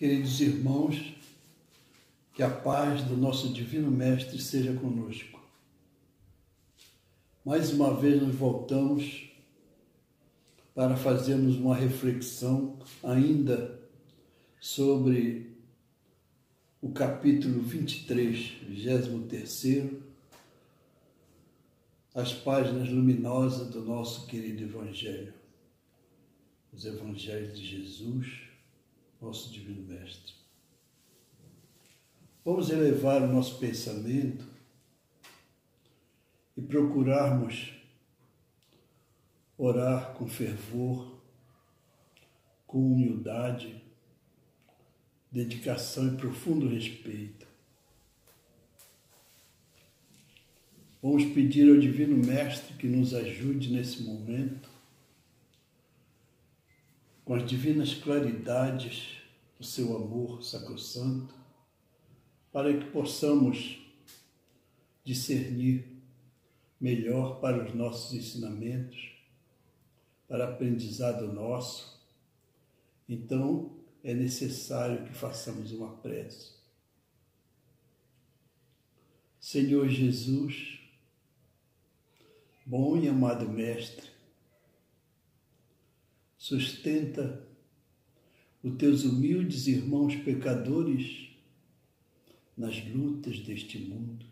Queridos irmãos, que a paz do nosso Divino Mestre seja conosco. Mais uma vez nós voltamos para fazermos uma reflexão ainda sobre o capítulo 23, 23º, as páginas luminosas do nosso querido Evangelho, os Evangelhos de Jesus, nosso Divino Mestre. Vamos elevar o nosso pensamento e procurarmos orar com fervor, com humildade, dedicação e profundo respeito. Vamos pedir ao Divino Mestre que nos ajude nesse momento, com as divinas claridades do seu amor sacrossanto, para que possamos discernir melhor para os nossos ensinamentos, para aprendizado nosso. Então, é necessário que façamos uma prece. Senhor Jesus, bom e amado Mestre, sustenta os teus humildes irmãos pecadores nas lutas deste mundo.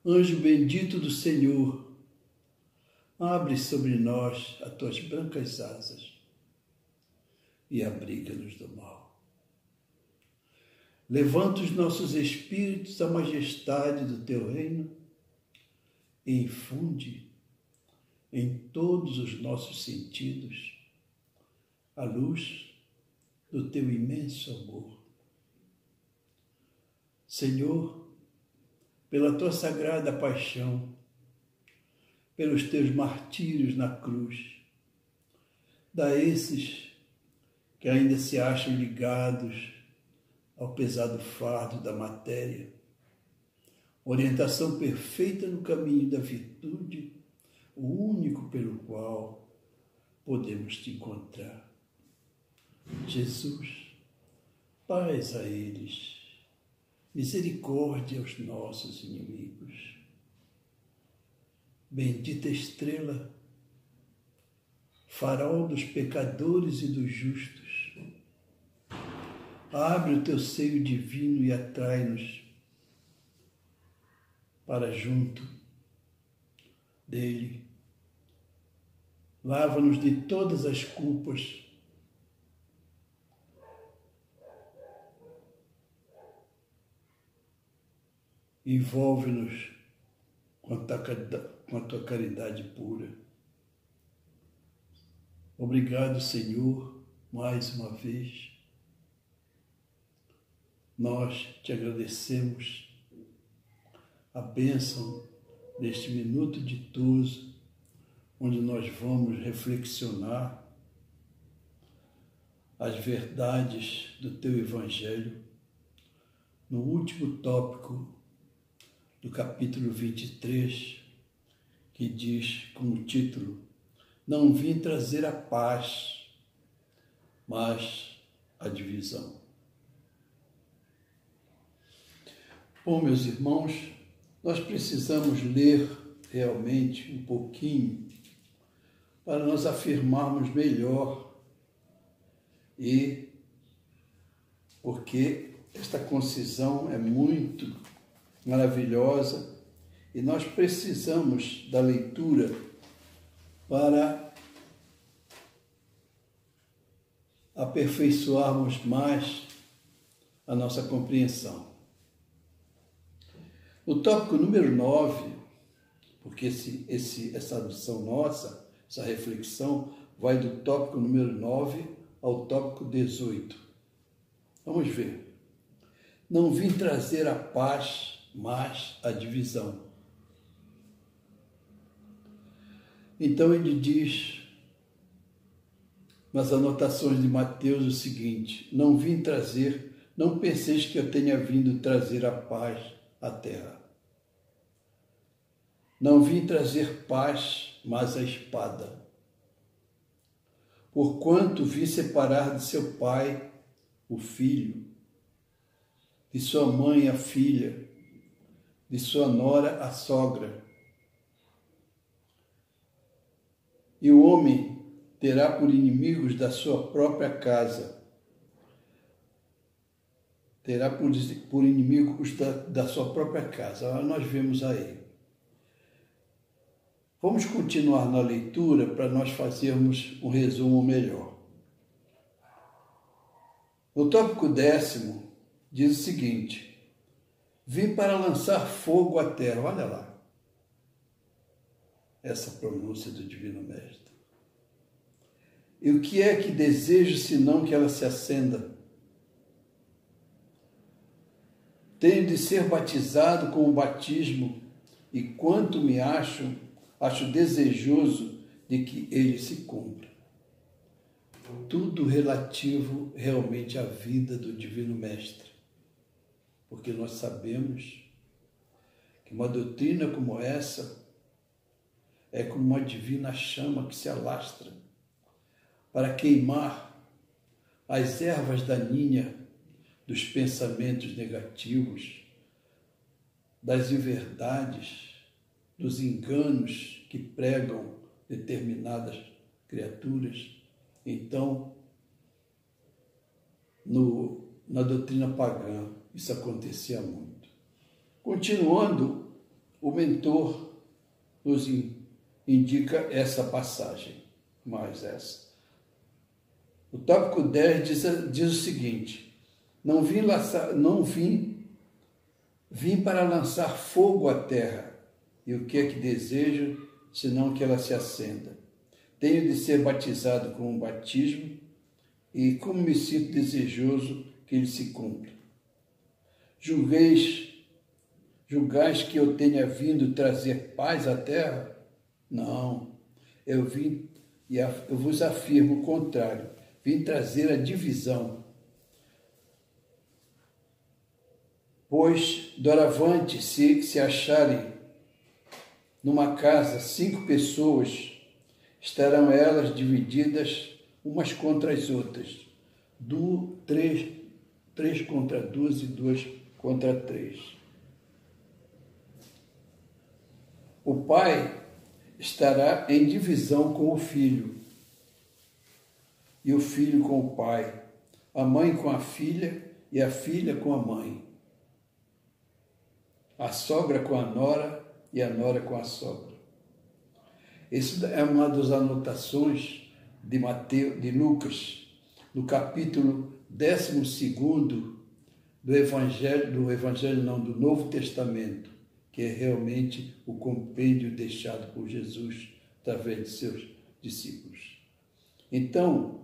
Anjo bendito do Senhor, abre sobre nós as tuas brancas asas e abriga-nos do mal. Levanta os nossos espíritos à majestade do teu reino e infunde em todos os nossos sentidos a luz do teu imenso amor. Senhor, pela tua sagrada paixão, pelos teus martírios na cruz, dá a esses que ainda se acham ligados ao pesado fardo da matéria orientação perfeita no caminho da virtude, o único pelo qual podemos te encontrar. Jesus, paz a eles, misericórdia aos nossos inimigos. Bendita estrela, farol dos pecadores e dos justos, abre o teu seio divino e atrai-nos para junto dele. Lava-nos de todas as culpas, envolve-nos com a tua caridade pura. Obrigado, Senhor, mais uma vez. Nós te agradecemos a bênção deste minuto ditoso, onde nós vamos reflexionar as verdades do teu Evangelho, no último tópico do capítulo 23, que diz como título: não vim trazer a paz, mas a divisão. Bom, meus irmãos, nós precisamos ler realmente um pouquinho para nós afirmarmos melhor, e porque esta concisão é muito maravilhosa e nós precisamos da leitura para aperfeiçoarmos mais a nossa compreensão. No tópico número 9, porque essa lição nossa, essa reflexão, vai do tópico número 9 ao tópico 18. Vamos ver. Não vim trazer a paz, mas a divisão. Então ele diz nas anotações de Mateus o seguinte: não vim trazer, não penseis que eu tenha vindo trazer a paz à terra. Não vim trazer paz, mas a espada. porquanto vi separar de seu pai o filho, de sua mãe a filha, de sua nora a sogra. E o homem terá por inimigos da sua própria casa, terá por inimigos da sua própria casa. Nós vemos aí. Vamos continuar na leitura para nós fazermos um resumo melhor. No tópico 10º, diz o seguinte: vim para lançar fogo à terra. Olha lá, essa pronúncia do Divino Mestre. E o que é que desejo, senão que ela se acenda? Tenho de ser batizado com o batismo, e quanto me acho desejoso de que ele se cumpra. Tudo relativo realmente à vida do Divino Mestre, porque nós sabemos que uma doutrina como essa é como uma divina chama que se alastra para queimar as ervas daninhas dos pensamentos negativos, das inverdades, dos enganos que pregam determinadas criaturas. Então, na doutrina pagã, isso acontecia muito. Continuando, o mentor nos indica essa passagem, mais essa. O tópico 10 diz o seguinte: vim para lançar fogo à terra, e o que é que desejo, senão que ela se acenda? Tenho de ser batizado com um batismo, e como me sinto desejoso que ele se cumpra. Julgais que eu tenha vindo trazer paz à terra? Não, eu vim, e eu vos afirmo o contrário, vim trazer a divisão. Pois, doravante, se acharem numa casa 5 pessoas, estarão elas divididas umas contra as outras, 3 contra 2 e 2 contra 3. O pai estará em divisão com o filho, e o filho com o pai, a mãe com a filha e a filha com a mãe, a sogra com a nora e a nora com a sogra. Essa é uma das anotações de Lucas, no capítulo 12º do Novo Testamento, que é realmente o compêndio deixado por Jesus através de seus discípulos. Então,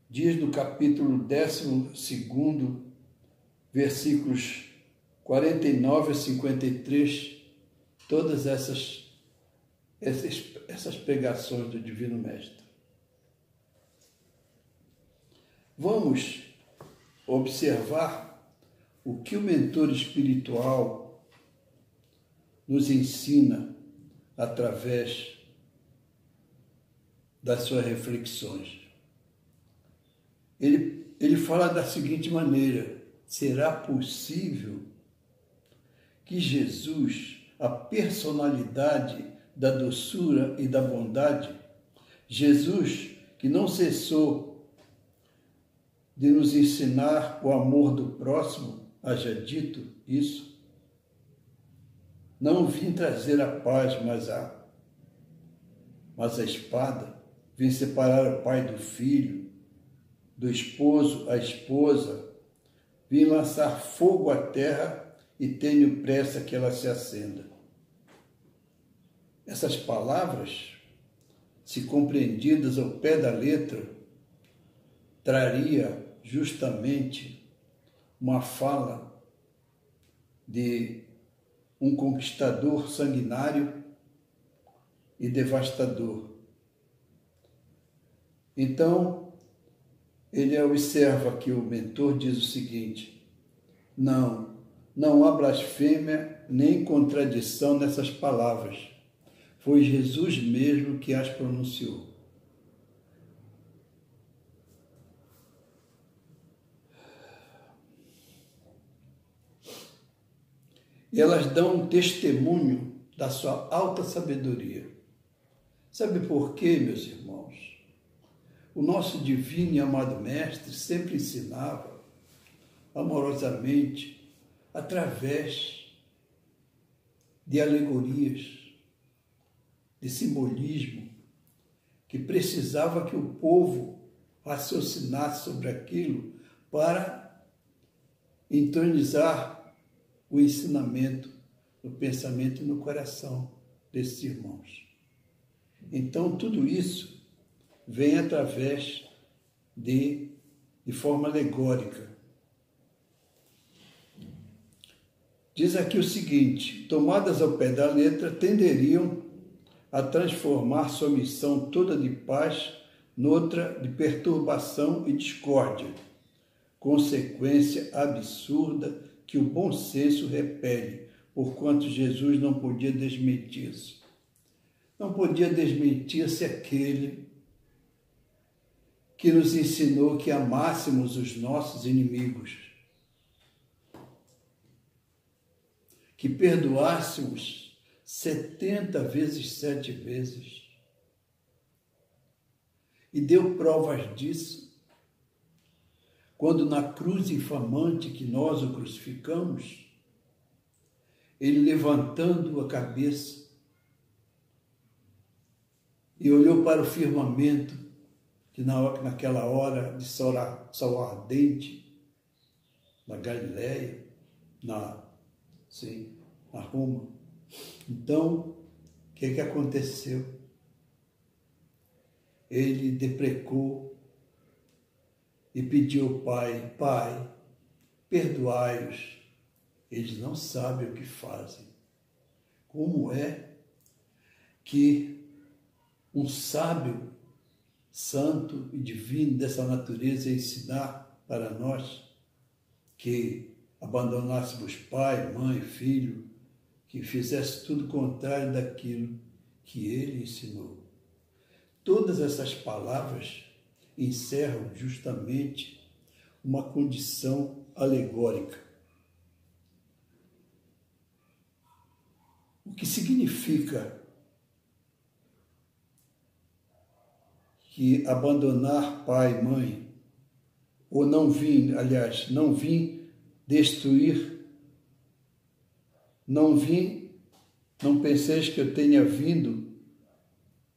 diz no capítulo 12º, versículos 49 a 53, todas essas pregações do Divino Mestre. Vamos observar o que o mentor espiritual nos ensina através das suas reflexões. Ele fala da seguinte maneira: será possível que Jesus, a personalidade da doçura e da bondade, Jesus que não cessou de nos ensinar o amor do próximo, haja dito isso? Não vim trazer a paz, mas a espada. Vim separar o pai do filho, do esposo a esposa. Vim lançar fogo à terra e tenho pressa que ela se acenda. Essas palavras, se compreendidas ao pé da letra, traria justamente uma fala de um conquistador sanguinário e devastador. Então, ele observa que o mentor diz o seguinte: não há blasfêmia nem contradição nessas palavras. Foi Jesus mesmo que as pronunciou. elas dão um testemunho da sua alta sabedoria. Sabe por quê, meus irmãos? O nosso divino e amado Mestre sempre ensinava amorosamente, através de alegorias, de simbolismo, que precisava que o povo raciocinasse sobre aquilo para entronizar o ensinamento no pensamento e no coração desses irmãos. Então, tudo isso vem através de forma alegórica. Diz aqui o seguinte: tomadas ao pé da letra, tenderiam a transformar sua missão toda de paz noutra de perturbação e discórdia, consequência absurda que o bom senso repele, porquanto Jesus não podia desmentir-se. Não podia desmentir-se aquele que nos ensinou que amássemos os nossos inimigos, que perdoássemos 70 vezes 7 vezes. E deu provas disso quando na cruz infamante que nós o crucificamos, ele levantando a cabeça e olhou para o firmamento, que naquela hora de sol ardente, na Galileia, na Roma. Então, o que aconteceu? Ele deprecou e pediu ao Pai: Pai, perdoai-os, eles não sabem o que fazem. Como é que um sábio, santo e divino dessa natureza ensinar para nós que abandonássemos pai, mãe, filho, que fizesse tudo contrário daquilo que ele ensinou? Todas essas palavras encerram justamente uma condição alegórica. O que significa que abandonar pai e mãe, ou não vim destruir, não penseis que eu tenha vindo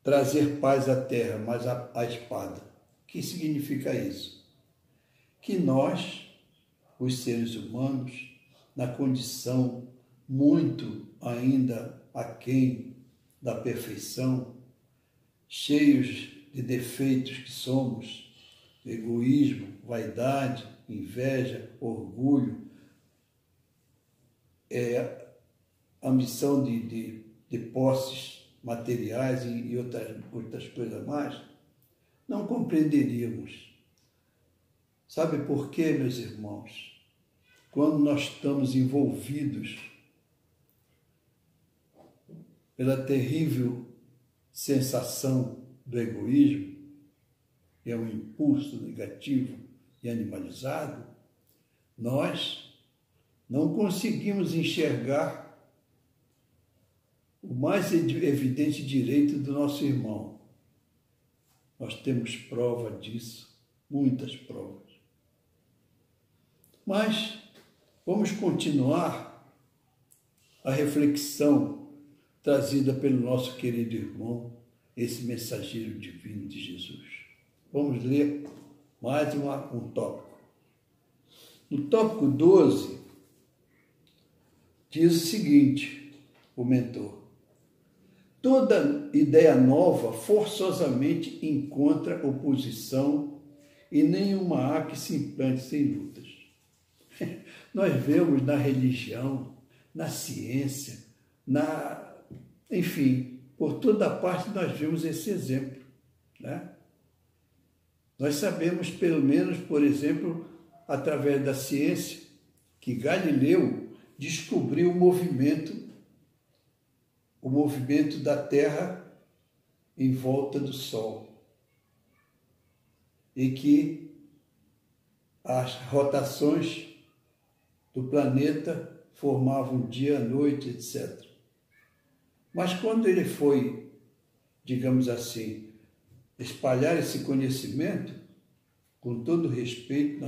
trazer paz à terra, mas a espada. O que significa isso? Que nós, os seres humanos, na condição muito ainda aquém da perfeição, cheios de defeitos que somos, egoísmo, vaidade, inveja, orgulho, ambição de posses materiais e outras coisas mais, não compreenderíamos. Sabe por quê, meus irmãos? Quando nós estamos envolvidos pela terrível sensação do egoísmo, que é um impulso negativo e animalizado, nós não conseguimos enxergar o mais evidente direito do nosso irmão. Nós temos prova disso, muitas provas. Mas vamos continuar a reflexão trazida pelo nosso querido irmão, esse mensageiro divino de Jesus. Vamos ler mais um tópico. No tópico 12, diz o seguinte, o mentor: toda ideia nova forçosamente encontra oposição e nenhuma há que se implante sem lutas. Nós vemos na religião, na ciência, enfim, por toda parte nós vemos esse exemplo, né? Nós sabemos, pelo menos, por exemplo, através da ciência, que Galileu descobriu o movimento da Terra em volta do Sol, e que as rotações do planeta formavam dia, noite, etc. Mas quando ele foi, digamos assim, espalhar esse conhecimento, com todo respeito,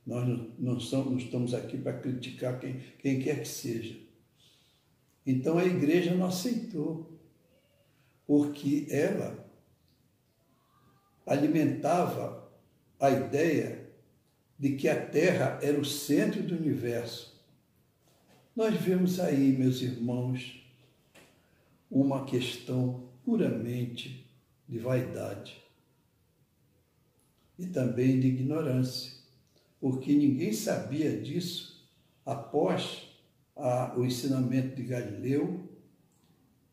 nós não estamos aqui para criticar quem quer que seja. Então a igreja não aceitou, porque ela alimentava a ideia de que a Terra era o centro do universo. Nós vemos aí, meus irmãos, uma questão puramente de vaidade e também de ignorância, porque ninguém sabia disso após o ensinamento de Galileu.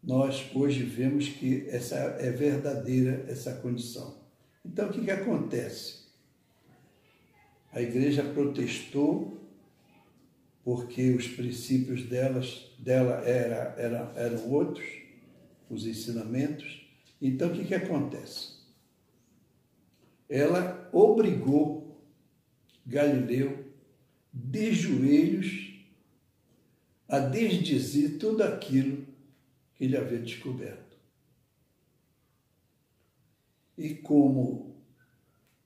Nós hoje vemos que essa é verdadeira, essa condição. Então, o que acontece? A igreja protestou porque os princípios dela eram outros, os ensinamentos. Então, o que acontece? Ela obrigou Galileu, de joelhos, a desdizer tudo aquilo que ele havia descoberto. E como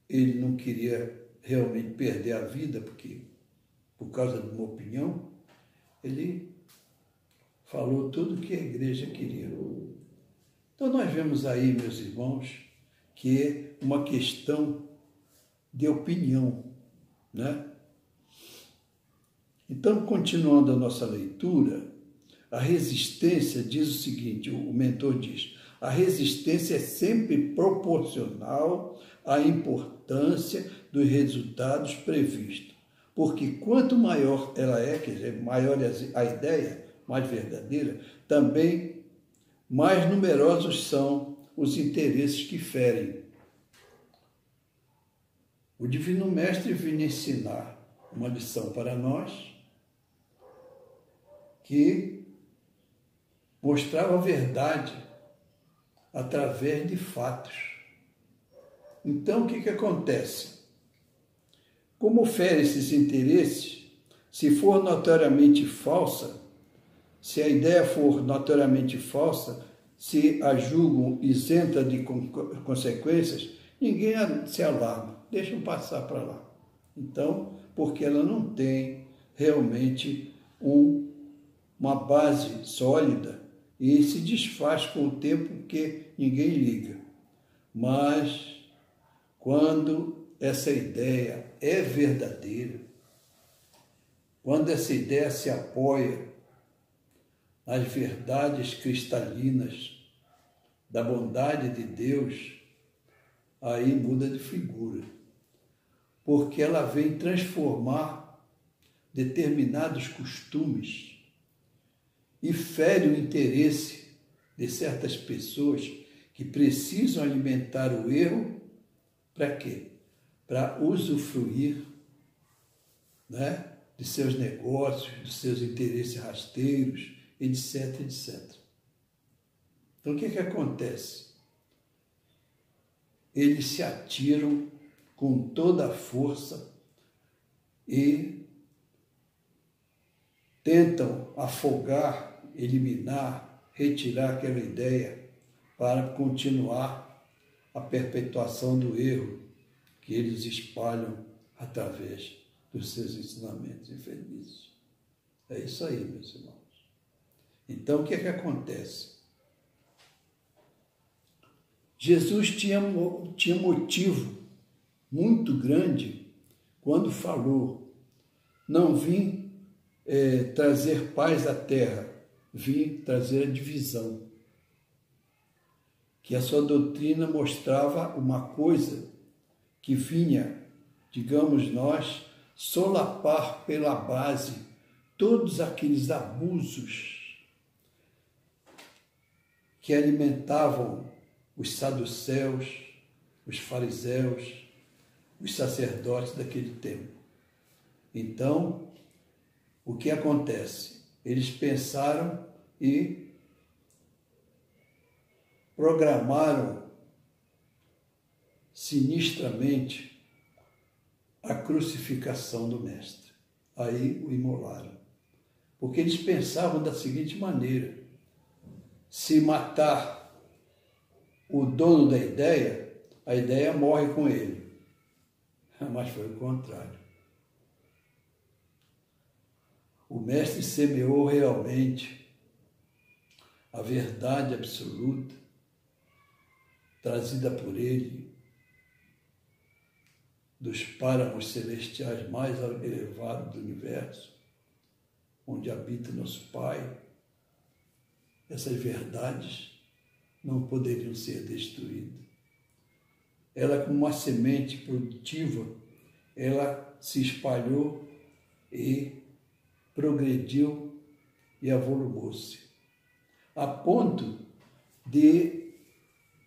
ele não queria realmente perder a vida, porque por causa de uma opinião, ele falou tudo o que a igreja queria. Então nós vemos aí, meus irmãos, que é uma questão de opinião, né? Então, continuando a nossa leitura, a resistência diz o seguinte, o mentor diz, a resistência é sempre proporcional à importância dos resultados previstos, porque quanto maior ela é, quer dizer, maior a ideia, mais verdadeira, também mais numerosos são os interesses que ferem. O Divino Mestre vinha ensinar uma lição para nós que mostrava a verdade através de fatos. Então, o que acontece? Como fere esses interesses, se for notoriamente falsa, se a ideia for notoriamente falsa, se a julgam isenta de consequências, ninguém se alarma, deixam passar para lá. Então, porque ela não tem realmente uma base sólida e se desfaz com o tempo porque ninguém liga. Mas, quando essa ideia é verdadeira, quando essa ideia se apoia nas verdades cristalinas da bondade de Deus, aí muda de figura, porque ela vem transformar determinados costumes e fere o interesse de certas pessoas que precisam alimentar o erro para quê? Para usufruir, né, de seus negócios, dos seus interesses rasteiros, etc, etc. Então, o que acontece? Eles se atiram com toda a força e tentam afogar, eliminar, retirar aquela ideia para continuar a perpetuação do erro que eles espalham através dos seus ensinamentos infelizes. É isso aí, meus irmãos. Então, o que acontece? Jesus tinha motivo muito grande quando falou, não vim trazer paz à terra, vim trazer a divisão. Que a sua doutrina mostrava uma coisa que vinha, digamos nós, solapar pela base todos aqueles abusos que alimentavam os saduceus, os fariseus, os sacerdotes daquele tempo. Então, o que acontece? Eles pensaram e programaram sinistramente a crucificação do Mestre. Aí o imolaram. Porque eles pensavam da seguinte maneira: se matar o dono da ideia, a ideia morre com ele. Mas foi o contrário. O mestre semeou realmente a verdade absoluta, trazida por ele, dos páramos celestiais mais elevados do universo, onde habita nosso Pai. Essas verdades não poderiam ser destruídas. Ela, como uma semente produtiva, ela se espalhou e progrediu e avolumou-se, a ponto de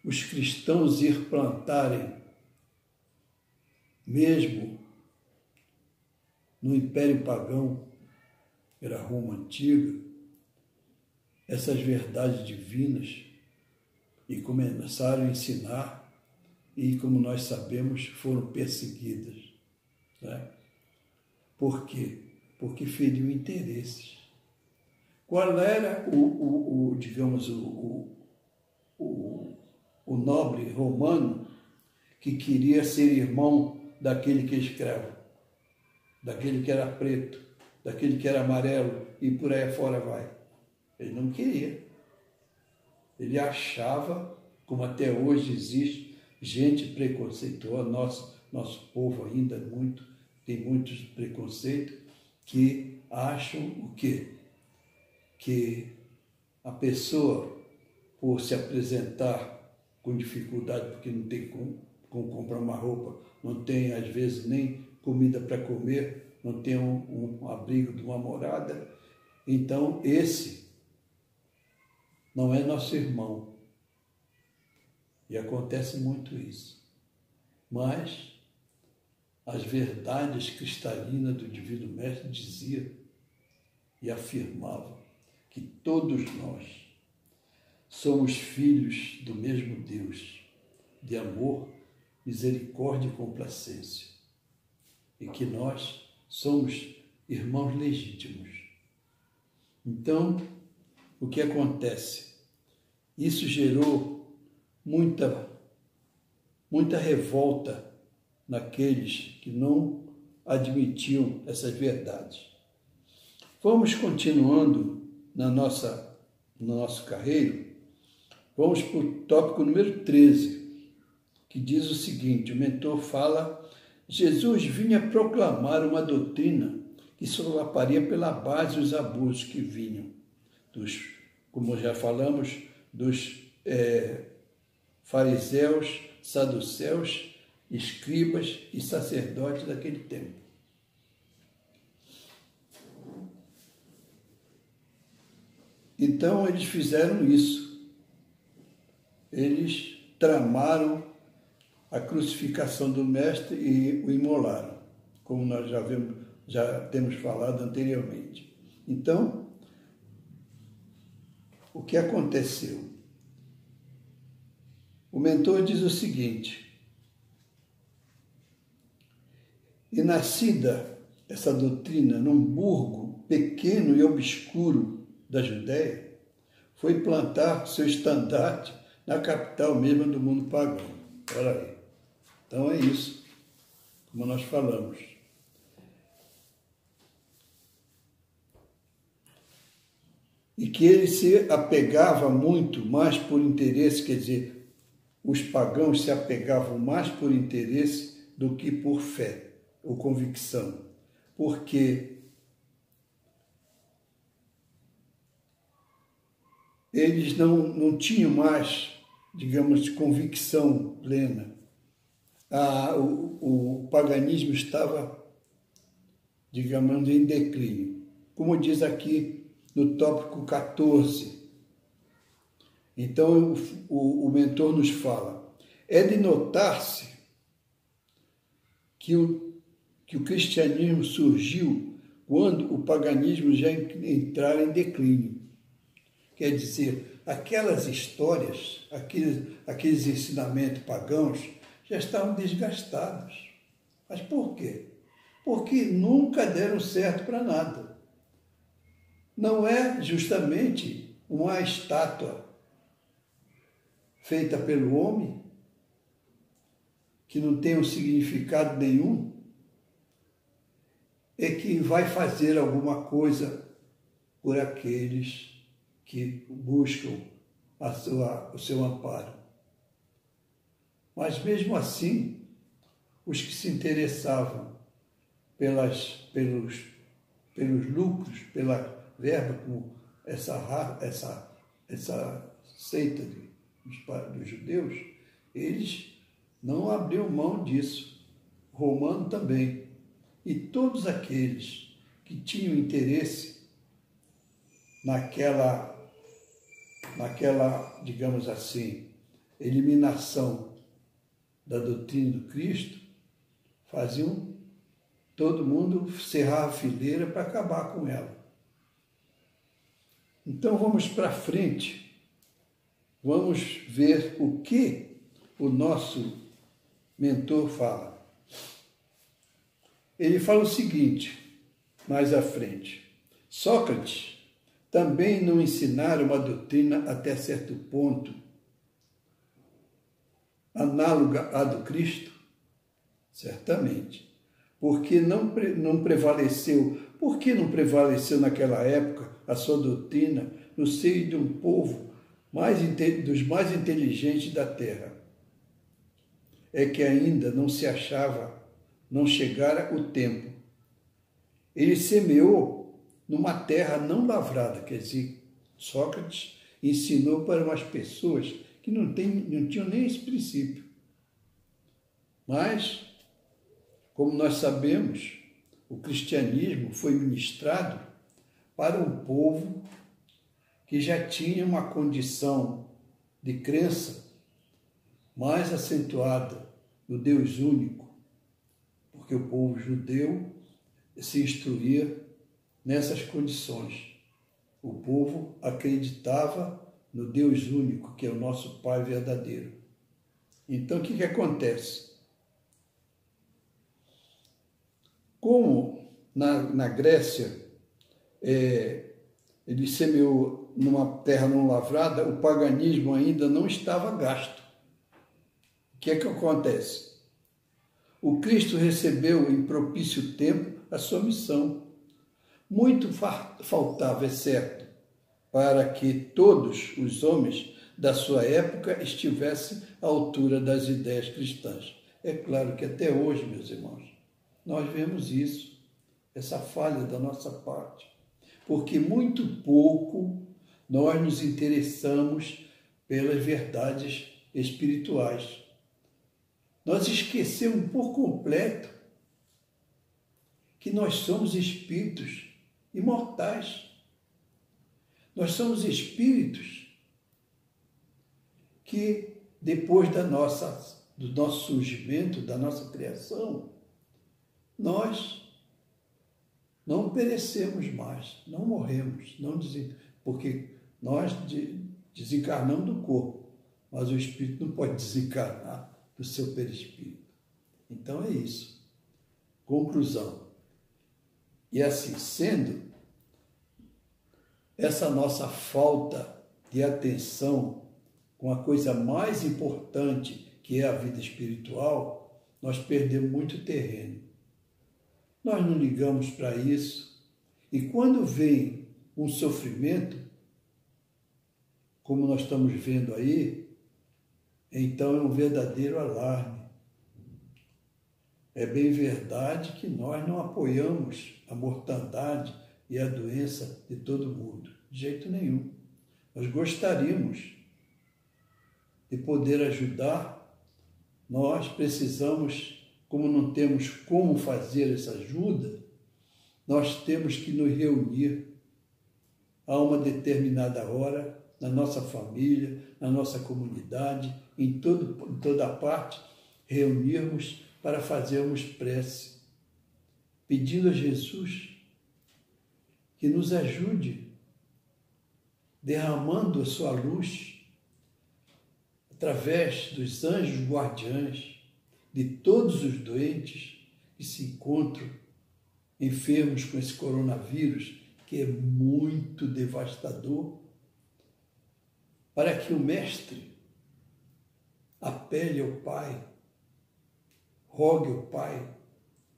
os cristãos ir plantarem, mesmo no Império Pagão, era Roma antiga, essas verdades divinas e começaram a ensinar e, como nós sabemos, foram perseguidas. Né? Por quê? Porque feriu interesses. Qual era digamos, o nobre romano que queria ser irmão daquele que é escravo, daquele que era preto, daquele que era amarelo e por aí fora vai? Ele não queria. Ele achava, como até hoje existe, gente preconceituosa, nosso povo ainda tem muitos preconceitos, que acham o quê? Que a pessoa, por se apresentar com dificuldade, porque não tem como comprar uma roupa, não tem às vezes nem comida para comer, não tem um abrigo de uma morada, então esse não é nosso irmão. E acontece muito isso. Mas as verdades cristalinas do Divino Mestre dizia e afirmava que todos nós somos filhos do mesmo Deus, de amor, misericórdia e complacência, e que nós somos irmãos legítimos. Então, o que acontece? Isso gerou muita revolta naqueles que não admitiam essas verdades. Vamos continuando no nosso carreiro, vamos para o tópico número 13, que diz o seguinte: o mentor fala: Jesus vinha proclamar uma doutrina que solaparia pela base os abusos que vinham como já falamos, dos fariseus, saduceus, escribas e sacerdotes daquele tempo. Então eles fizeram isso. Eles tramaram a crucificação do Mestre e o imolaram, como nós já temos falado anteriormente. Então, o que aconteceu? O mentor diz o seguinte: e nascida essa doutrina num burgo pequeno e obscuro da Judéia, foi plantar seu estandarte na capital mesma do mundo pagão. Olha aí. Então é isso, como nós falamos. E que ele se apegava muito mais por interesse, quer dizer, os pagãos se apegavam mais por interesse do que por fé ou convicção, porque eles não tinham mais, digamos, convicção plena. O paganismo estava, digamos, em declínio. Como diz aqui no tópico 14. Então, o mentor nos fala: é de notar-se que o cristianismo surgiu quando o paganismo já entrara em declínio. Quer dizer, aquelas histórias, aqueles ensinamentos pagãos já estavam desgastados. Mas por quê? Porque nunca deram certo para nada. não é justamente uma estátua feita pelo homem, que não tem um significado nenhum, é que vai fazer alguma coisa por aqueles que buscam o seu amparo. Mas mesmo assim, os que se interessavam pelos lucros, pela verba, como essa seita dos judeus, eles não abriam mão disso. O romano também. E todos aqueles que tinham interesse naquela, digamos assim, eliminação da doutrina do Cristo, faziam todo mundo cerrar a fileira para acabar com ela. Então vamos para frente, vamos ver o que o nosso mentor fala. Ele fala o seguinte, mais à frente: Sócrates também não ensinara uma doutrina até certo ponto análoga à do Cristo? Certamente. Porque não prevaleceu naquela época a sua doutrina no seio de um povo dos mais inteligentes da terra? É que ainda não chegara o tempo. Ele semeou numa terra não lavrada, quer dizer, Sócrates ensinou para umas pessoas que não tinham nem esse princípio. Mas, como nós sabemos, o cristianismo foi ministrado para um povo que já tinha uma condição de crença mais acentuada no Deus único, porque o povo judeu se instruía nessas condições. O povo acreditava no Deus único, que é o nosso Pai verdadeiro. Então, o que acontece? Como na Grécia ele semeou numa terra não lavrada, o paganismo ainda não estava gasto. O que acontece? O Cristo recebeu em propício tempo a sua missão. Muito faltava, é certo, para que todos os homens da sua época estivessem à altura das ideias cristãs. É claro que até hoje, meus irmãos, nós vemos isso, essa falha da nossa parte, porque muito pouco nós nos interessamos pelas verdades espirituais. Nós esquecemos por completo que nós somos espíritos imortais. Nós somos espíritos que, depois do nosso surgimento, da nossa criação, nós não perecemos mais, não morremos, porque nós desencarnamos do corpo, mas o espírito não pode desencarnar do seu perispírito. Então é isso. Conclusão. E assim sendo, essa nossa falta de atenção com a coisa mais importante, que é a vida espiritual, nós perdemos muito terreno. Nós não ligamos para isso. E quando vem um sofrimento, como nós estamos vendo aí, então é um verdadeiro alarme. É bem verdade que nós não apoiamos a mortandade e a doença de todo mundo, de jeito nenhum. Nós gostaríamos de poder ajudar, nós precisamos, como não temos como fazer essa ajuda, nós temos que nos reunir a uma determinada hora, na nossa família, na nossa comunidade, em toda parte, reunirmos para fazermos prece, pedindo a Jesus que nos ajude, derramando a sua luz através dos anjos guardiães de todos os doentes que se encontram enfermos com esse coronavírus que é muito devastador, para que o mestre apele ao Pai, rogue ao Pai,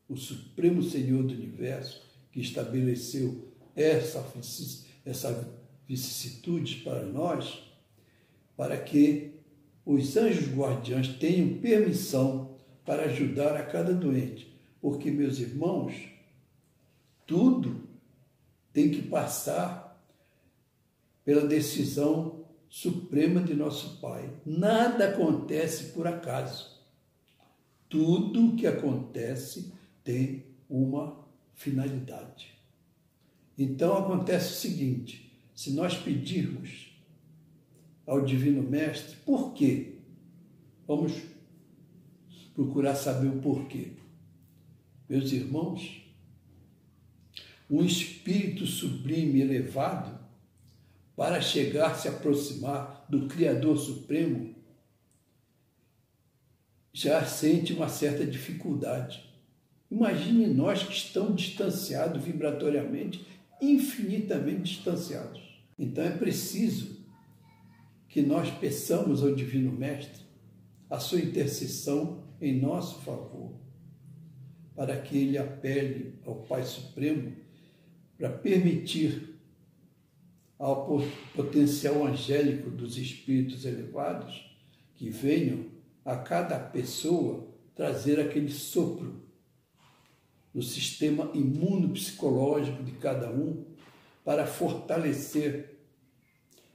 o Supremo Senhor do Universo, que estabeleceu essas vicissitudes para nós, para que os anjos guardiães tenham permissão para ajudar a cada doente. Porque, meus irmãos, tudo tem que passar pela decisão suprema de nosso Pai. Nada acontece por acaso. Tudo que acontece tem uma finalidade. Então acontece o seguinte: se nós pedirmos ao Divino Mestre, por quê? Vamos procurar saber o porquê. Meus irmãos, um espírito sublime elevado, para chegar a se aproximar do Criador Supremo, já sente uma certa dificuldade. Imagine nós que estamos distanciados vibratoriamente, infinitamente distanciados. Então é preciso que nós peçamos ao Divino Mestre a sua intercessão em nosso favor, para que ele apele ao Pai Supremo para permitir ao potencial angélico dos espíritos elevados que venham a cada pessoa trazer aquele sopro no sistema imunopsicológico de cada um para fortalecer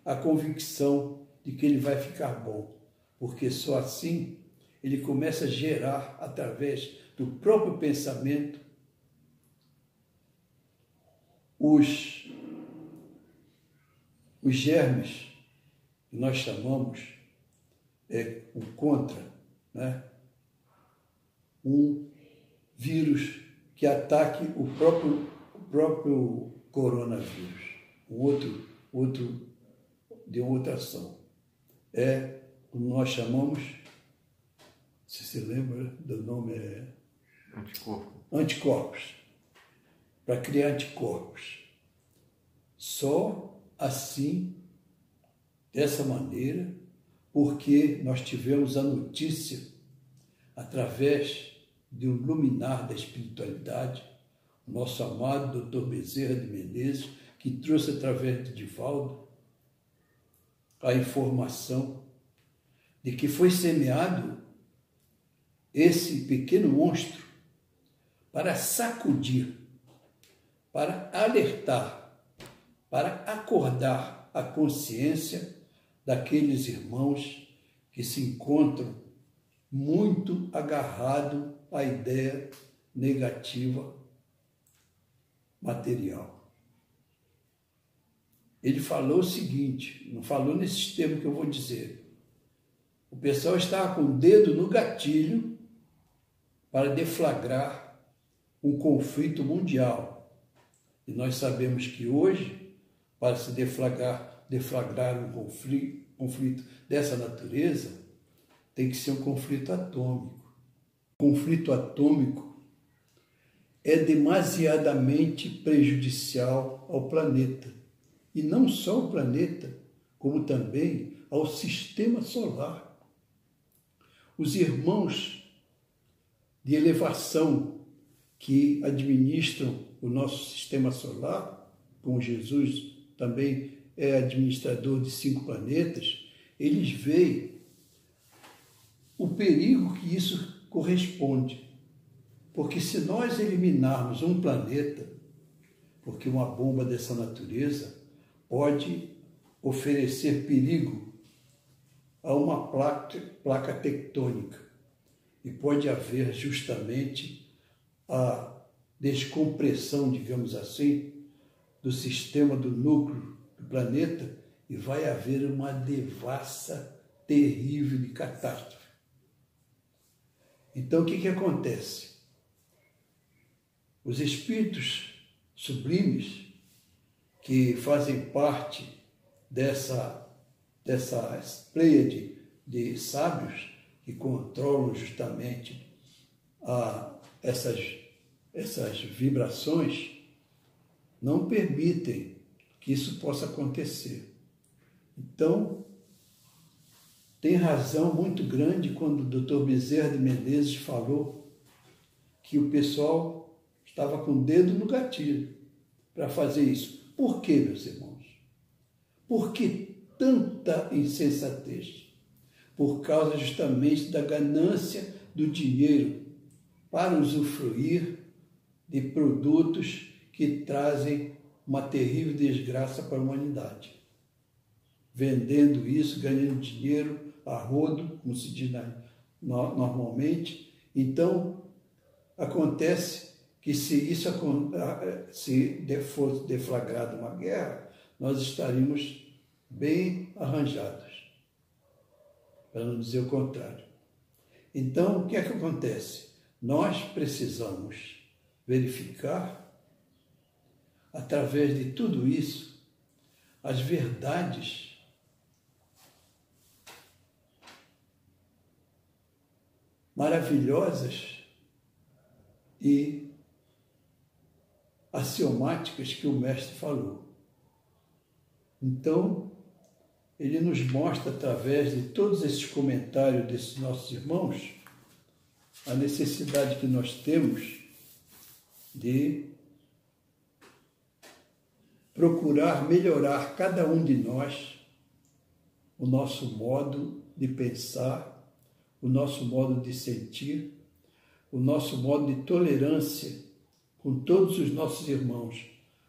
a convicção de que ele vai ficar bom, porque só assim ele começa a gerar, através do próprio pensamento, os germes que nós chamamos um contra, né? Um vírus que ataque o próprio coronavírus, outro de outra ação. Como nós chamamos, se você lembra do nome, anticorpos, para criar anticorpos. Só assim, dessa maneira, porque nós tivemos a notícia, através de um luminar da espiritualidade, o nosso amado Dr. Bezerra de Menezes, que trouxe através de Divaldo a informação de que foi semeado esse pequeno monstro para sacudir, para alertar, para acordar a consciência daqueles irmãos que se encontram muito agarrados à ideia negativa material. Ele falou o seguinte, não falou nesse termo que eu vou dizer. O pessoal estava com o dedo no gatilho para deflagrar um conflito mundial. E nós sabemos que hoje, para se deflagrar um conflito dessa natureza, tem que ser um conflito atômico. O conflito atômico é demasiadamente prejudicial ao planeta. E não só ao planeta, como também ao sistema solar. Os irmãos de elevação que administram o nosso sistema solar, como Jesus também é administrador de 5 planetas, eles veem o perigo que isso corresponde. Porque se nós eliminarmos um planeta, porque uma bomba dessa natureza pode oferecer perigo a uma placa tectônica e pode haver justamente a descompressão, digamos assim, do sistema do núcleo do planeta e vai haver uma devassa terrível de catástrofe. Então, o que acontece? Os espíritos sublimes que fazem parte dessa pleiade de sábios que controlam justamente essas vibrações, não permitem que isso possa acontecer. Então, tem razão muito grande quando o Dr. Bezerra de Menezes falou que o pessoal estava com o dedo no gatilho para fazer isso. Por quê, meus irmãos? Por que tanta insensatez? Por causa justamente da ganância do dinheiro para usufruir de produtos que trazem uma terrível desgraça para a humanidade. Vendendo isso, ganhando dinheiro a rodo, como se diz normalmente. Então, acontece que se fosse deflagrada uma guerra, nós estaríamos bem arranjados, para não dizer o contrário. Então, o que é que acontece? Nós precisamos verificar, através de tudo isso, as verdades maravilhosas e axiomáticas que o Mestre falou. Então, ele nos mostra, através de todos esses comentários desses nossos irmãos, a necessidade que nós temos de procurar melhorar cada um de nós o nosso modo de pensar, o nosso modo de sentir, o nosso modo de tolerância com todos os nossos irmãos,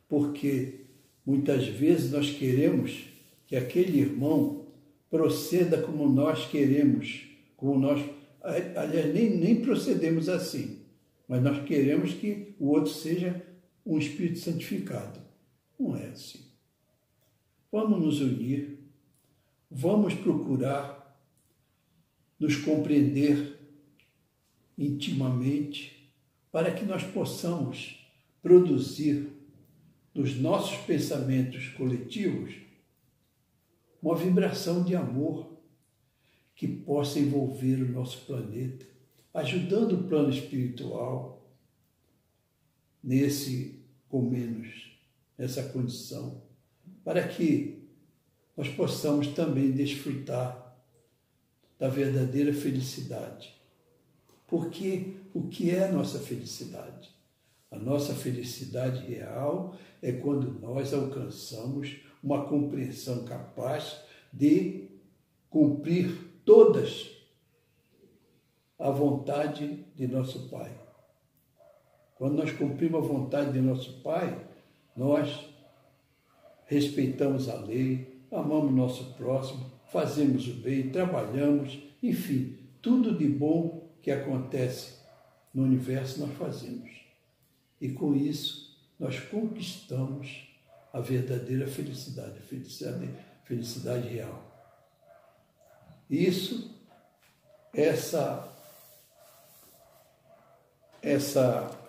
porque muitas vezes nós queremos que aquele irmão proceda como nós queremos, como nós, aliás, nem procedemos assim, mas nós queremos que o outro seja um espírito santificado. Não é assim. Vamos nos unir, vamos procurar nos compreender intimamente para que nós possamos produzir nos nossos pensamentos coletivos uma vibração de amor que possa envolver o nosso planeta, ajudando o plano espiritual nessa condição, para que nós possamos também desfrutar da verdadeira felicidade. Porque o que é a nossa felicidade? A nossa felicidade real é quando nós alcançamos uma compreensão capaz de cumprir todas a vontade de nosso Pai. Quando nós cumprimos a vontade de nosso Pai, nós respeitamos a lei, amamos nosso próximo, fazemos o bem, trabalhamos, enfim, tudo de bom que acontece no universo nós fazemos. E com isso nós conquistamos a verdadeira felicidade, felicidade real. Isso, essa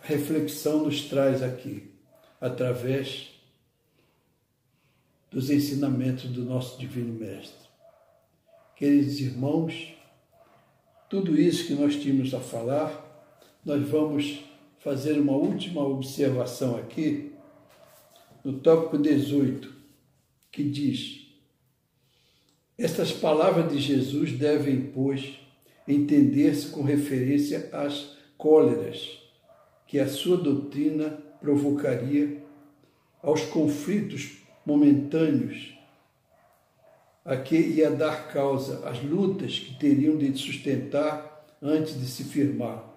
reflexão nos traz aqui, através dos ensinamentos do nosso Divino Mestre. Queridos irmãos, tudo isso que nós tínhamos a falar, nós vamos fazer uma última observação aqui, no tópico 18, que diz: estas palavras de Jesus devem, pois, entender-se com referência às cóleras que a sua doutrina provocaria, aos conflitos momentâneos a que ia dar causa, às lutas que teriam de sustentar antes de se firmar,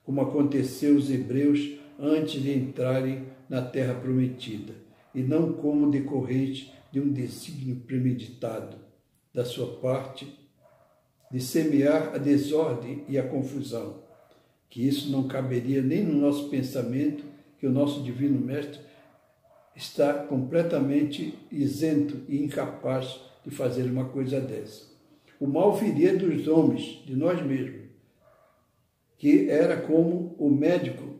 como aconteceu aos hebreus antes de entrarem na terra prometida, e não como decorrente de um desígnio premeditado da sua parte de semear a desordem e a confusão, que isso não caberia nem no nosso pensamento, que o nosso Divino Mestre está completamente isento e incapaz de fazer uma coisa dessa. O mal viria dos homens, de nós mesmos, que era como o médico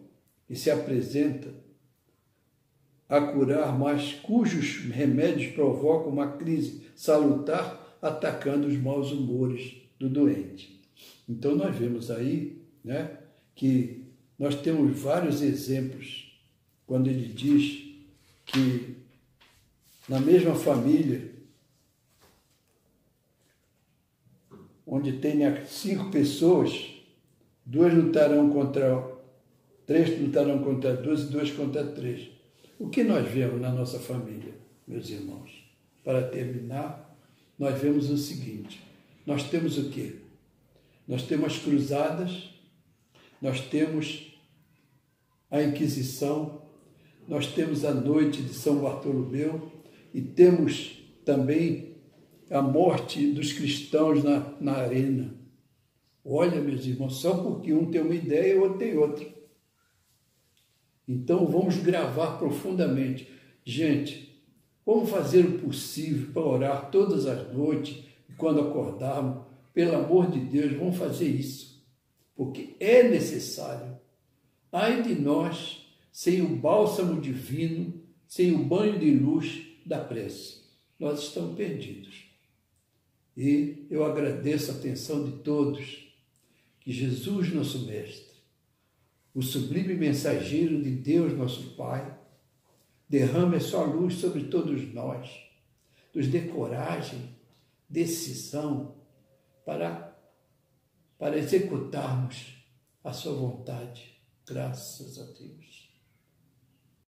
que se apresenta a curar, mas cujos remédios provocam uma crise salutar, atacando os maus humores do doente. Então nós vemos aí, que nós temos vários exemplos quando ele diz que na mesma família, onde tenha 5 pessoas, 2 lutarão contra 3 lutarão contra 2 e 2 contra 3. O que nós vemos na nossa família, meus irmãos? Para terminar, nós vemos o seguinte: nós temos o quê? Nós temos as cruzadas, nós temos a Inquisição, nós temos a noite de São Bartolomeu e temos também a morte dos cristãos na arena. Olha, meus irmãos, só porque um tem uma ideia, o outro tem outra. Então, vamos gravar profundamente. Gente, vamos fazer o possível para orar todas as noites e quando acordarmos. Pelo amor de Deus, vamos fazer isso, porque é necessário. Ai de nós, sem o bálsamo divino, sem o banho de luz da prece. Nós estamos perdidos. E eu agradeço a atenção de todos. Que Jesus, nosso Mestre, o sublime mensageiro de Deus, nosso Pai, derrame a sua luz sobre todos nós, nos dê coragem, decisão para executarmos a sua vontade. Graças a Deus.